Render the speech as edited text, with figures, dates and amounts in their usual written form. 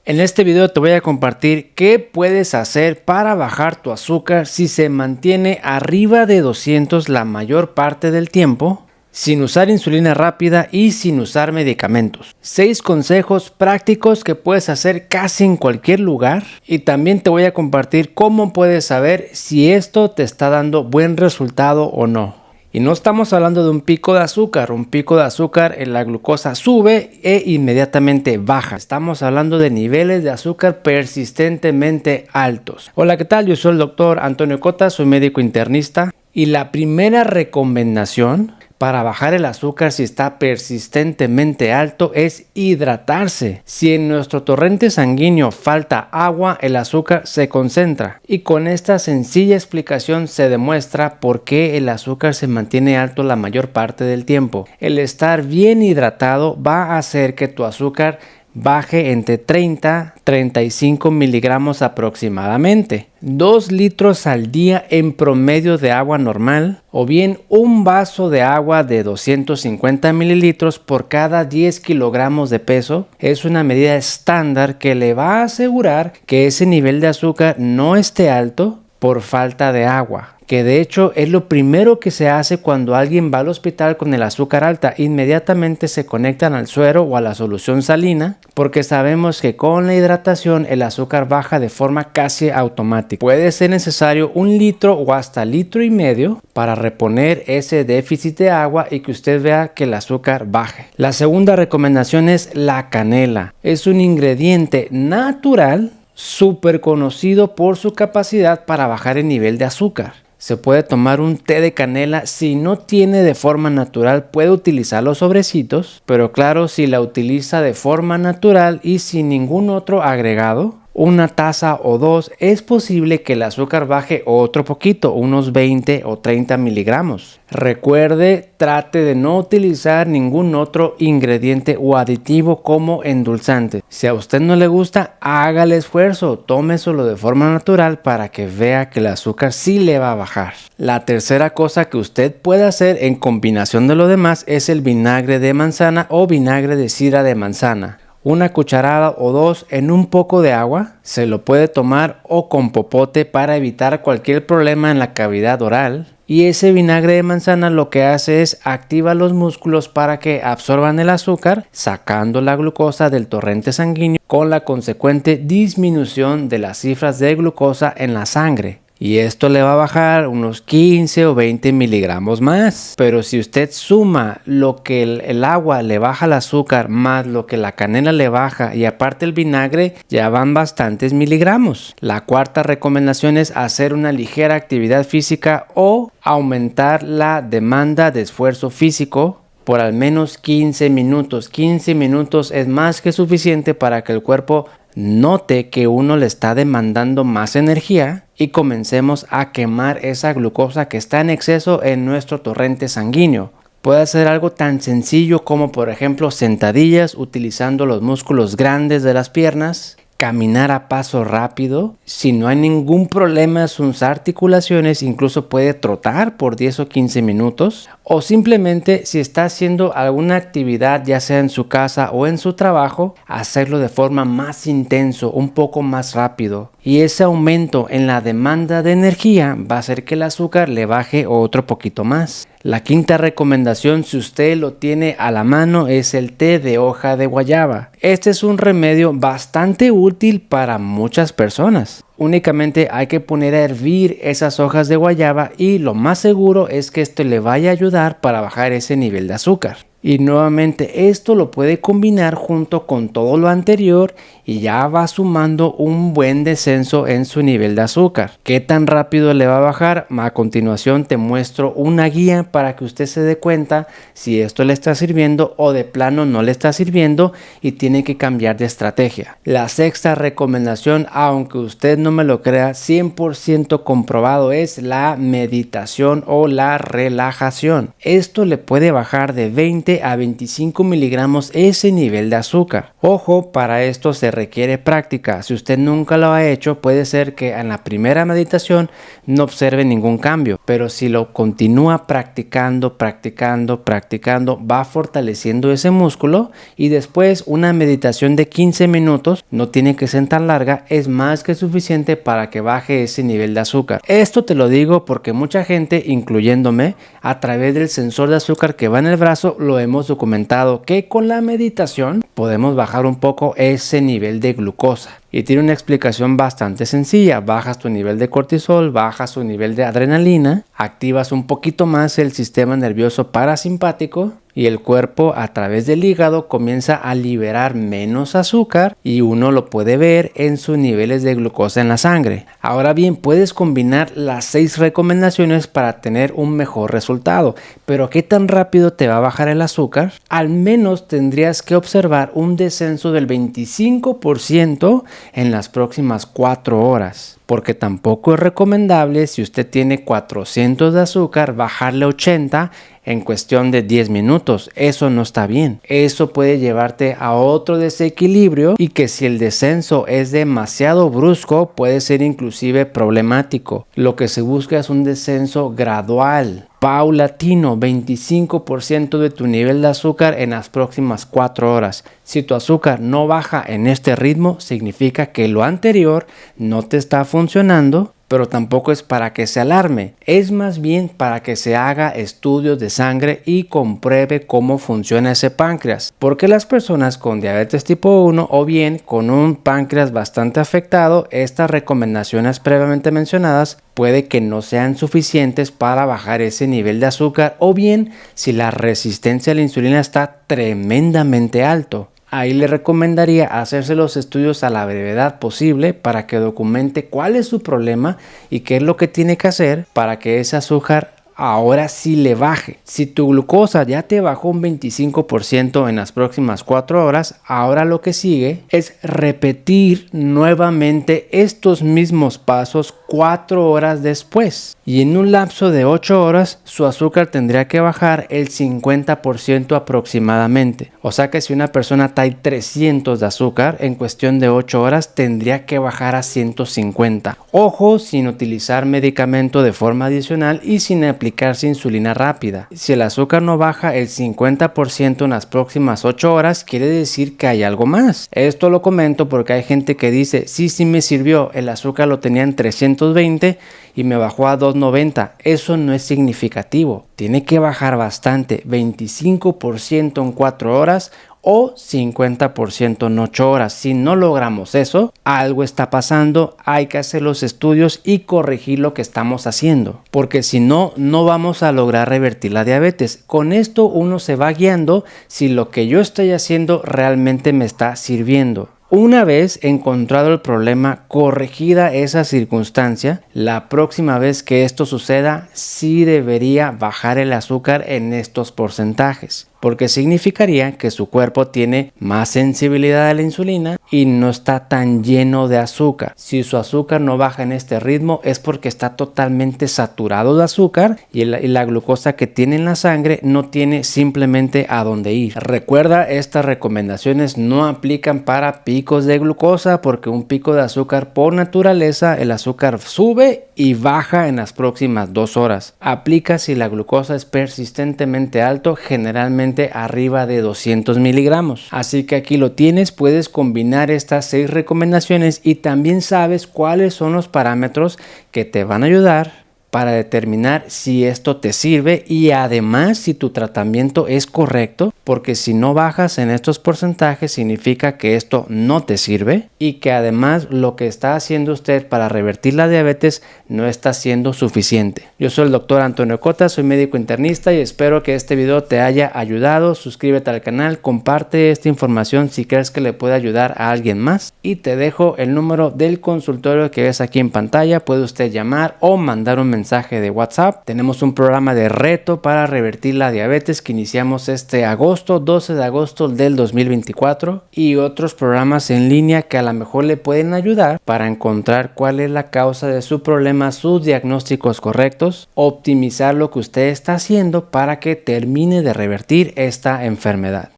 En este video te voy a compartir qué puedes hacer para bajar tu azúcar si se mantiene arriba de 200 la mayor parte del tiempo, sin usar insulina rápida y sin usar medicamentos. 6 consejos prácticos que puedes hacer casi en cualquier lugar, y también te voy a compartir cómo puedes saber si esto te está dando buen resultado o no. Y no estamos hablando de un pico de azúcar. Un pico de azúcar en la glucosa sube e inmediatamente baja. Estamos hablando de niveles de azúcar persistentemente altos. Hola, ¿qué tal? Yo soy el doctor Antonio Cota, soy médico internista. Y la primera recomendación para bajar el azúcar si está persistentemente alto es hidratarse. Si en nuestro torrente sanguíneo falta agua, el azúcar se concentra. Y con esta sencilla explicación se demuestra por qué el azúcar se mantiene alto la mayor parte del tiempo. El estar bien hidratado va a hacer que tu azúcar baje entre 30 y 35 miligramos aproximadamente. 2 litros al día en promedio de agua normal, o bien un vaso de agua de 250 mililitros por cada 10 kilogramos de peso, es una medida estándar que le va a asegurar que ese nivel de azúcar no esté alto por falta de agua. Que de hecho es lo primero que se hace cuando alguien va al hospital con el azúcar alta. Inmediatamente se conectan al suero o a la solución salina, porque sabemos que con la hidratación el azúcar baja de forma casi automática. Puede ser necesario 1 litro o hasta 1,5 litros para reponer ese déficit de agua y que usted vea que el azúcar baje. La segunda recomendación es la canela. Es un ingrediente natural súper conocido por su capacidad para bajar el nivel de azúcar. Se puede tomar un té de canela. Si no tiene de forma natural, puede utilizar los sobrecitos, pero claro, si la utiliza de forma natural y sin ningún otro agregado, 1 taza o 2, es posible que el azúcar baje otro poquito, unos 20 o 30 miligramos. Recuerde, trate de no utilizar ningún otro ingrediente o aditivo como endulzante. Si a usted no le gusta, haga el esfuerzo, tómeselo de forma natural para que vea que el azúcar sí le va a bajar. La tercera cosa que usted puede hacer en combinación de lo demás es el vinagre de manzana o vinagre de sidra de manzana. 1 cucharada o 2 en un poco de agua, se lo puede tomar o con popote para evitar cualquier problema en la cavidad oral. Y ese vinagre de manzana lo que hace es activa los músculos para que absorban el azúcar, sacando la glucosa del torrente sanguíneo, con la consecuente disminución de las cifras de glucosa en la sangre. Y esto le va a bajar unos 15 o 20 miligramos más. Pero si usted suma lo que el agua le baja el azúcar más lo que la canela le baja y aparte el vinagre, ya van bastantes miligramos. La cuarta recomendación es hacer una ligera actividad física o aumentar la demanda de esfuerzo físico por al menos 15 minutos. 15 minutos es más que suficiente para que el cuerpo note que uno le está demandando más energía y comencemos a quemar esa glucosa que está en exceso en nuestro torrente sanguíneo. Puede ser algo tan sencillo como, por ejemplo, sentadillas utilizando los músculos grandes de las piernas, caminar a paso rápido. Si no hay ningún problema en sus articulaciones, incluso puede trotar por 10 o 15 minutos. O simplemente, si está haciendo alguna actividad, ya sea en su casa o en su trabajo, hacerlo de forma más intenso, un poco más rápido. Y ese aumento en la demanda de energía va a hacer que el azúcar le baje otro poquito más. La quinta recomendación, si usted lo tiene a la mano, es el té de hoja de guayaba. Este es un remedio bastante útil para muchas personas. Únicamente hay que poner a hervir esas hojas de guayaba y lo más seguro es que esto le vaya a ayudar para bajar ese nivel de azúcar. Y nuevamente esto lo puede combinar junto con todo lo anterior y ya va sumando un buen descenso en su nivel de azúcar. ¿Qué tan rápido le va a bajar? A continuación te muestro una guía para que usted se dé cuenta si esto le está sirviendo o de plano no le está sirviendo y tiene que cambiar de estrategia. La sexta recomendación, aunque usted no me lo crea, 100% comprobado, es la meditación o la relajación. Esto le puede bajar de 20 20 a 25 miligramos ese nivel de azúcar. Ojo, para esto se requiere práctica. Si usted nunca lo ha hecho, puede ser que en la primera meditación no observe ningún cambio, pero si lo continúa practicando, va fortaleciendo ese músculo, y después una meditación de 15 minutos, no tiene que ser tan larga, es más que suficiente para que baje ese nivel de azúcar. Esto te lo digo porque mucha gente, incluyéndome, a través del sensor de azúcar que va en el brazo, lo hemos documentado que con la meditación podemos bajar un poco ese nivel de glucosa. Y tiene una explicación bastante sencilla. Bajas tu nivel de cortisol, bajas tu nivel de adrenalina, activas un poquito más el sistema nervioso parasimpático y el cuerpo a través del hígado comienza a liberar menos azúcar y uno lo puede ver en sus niveles de glucosa en la sangre. Ahora bien, puedes combinar las 6 recomendaciones para tener un mejor resultado, pero ¿qué tan rápido te va a bajar el azúcar? Al menos tendrías que observar un descenso del 25% en las próximas 4 horas. Porque tampoco es recomendable, si usted tiene 400 de azúcar, bajarle 80 en cuestión de 10 minutos. Eso no está bien. Eso puede llevarte a otro desequilibrio y que si el descenso es demasiado brusco puede ser inclusive problemático. Lo que se busca es un descenso gradual, paulatino, 25% de tu nivel de azúcar en las próximas 4 horas. Si tu azúcar no baja en este ritmo, significa que lo anterior no te está funcionando, pero tampoco es para que se alarme. Es más bien para que se haga estudios de sangre y compruebe cómo funciona ese páncreas. Porque las personas con diabetes tipo 1 o bien con un páncreas bastante afectado, estas recomendaciones previamente mencionadas puede que no sean suficientes para bajar ese nivel de azúcar, o bien si la resistencia a la insulina está tremendamente alto. Ahí le recomendaría hacerse los estudios a la brevedad posible para que documente cuál es su problema y qué es lo que tiene que hacer para que ese azúcar ahora sí le baje. Si tu glucosa ya te bajó un 25% en las próximas 4 horas, ahora lo que sigue es repetir nuevamente estos mismos pasos 4 horas después. Y en un lapso de 8 horas, su azúcar tendría que bajar el 50% aproximadamente. O sea que si una persona trae 300 de azúcar, en cuestión de 8 horas tendría que bajar a 150. Ojo, sin utilizar medicamento de forma adicional y sin aplicarse insulina rápida. Si el azúcar no baja el 50% en las próximas 8 horas, quiere decir que hay algo más. Esto lo comento porque hay gente que dice, sí me sirvió, el azúcar lo tenía en 320 y me bajó a 290. Eso no es significativo. Tiene que bajar bastante, 25% en 4 horas o 50% en 8 horas. Si no logramos eso, algo está pasando, hay que hacer los estudios y corregir lo que estamos haciendo, porque si no, no vamos a lograr revertir la diabetes. Con esto uno se va guiando si lo que yo estoy haciendo realmente me está sirviendo. Una vez encontrado el problema, corregida esa circunstancia, la próxima vez que esto suceda, sí debería bajar el azúcar en estos porcentajes, porque significaría que su cuerpo tiene más sensibilidad a la insulina y no está tan lleno de azúcar. Si su azúcar no baja en este ritmo es porque está totalmente saturado de azúcar y la glucosa que tiene en la sangre no tiene simplemente a dónde ir. Recuerda, estas recomendaciones no aplican para picos de glucosa, porque un pico de azúcar por naturaleza, el azúcar sube y baja en las próximas 2 horas. Aplica si la glucosa es persistentemente alto, generalmente arriba de 200 miligramos. Así que aquí lo tienes, puedes combinar estas 6 recomendaciones y también sabes cuáles son los parámetros que te van a ayudar para determinar si esto te sirve y además si tu tratamiento es correcto, porque si no bajas en estos porcentajes significa que esto no te sirve y que además lo que está haciendo usted para revertir la diabetes no está siendo suficiente. Yo soy el doctor Antonio Cota, soy médico internista y espero que este video te haya ayudado. Suscríbete al canal, comparte esta información si crees que le puede ayudar a alguien más y te dejo el número del consultorio que ves aquí en pantalla. Puede usted llamar o mandar un mensaje mensaje de WhatsApp. Tenemos un programa de reto para revertir la diabetes que iniciamos este agosto, 12 de agosto del 2024, y otros programas en línea que a lo mejor le pueden ayudar para encontrar cuál es la causa de su problema, sus diagnósticos correctos, optimizar lo que usted está haciendo para que termine de revertir esta enfermedad.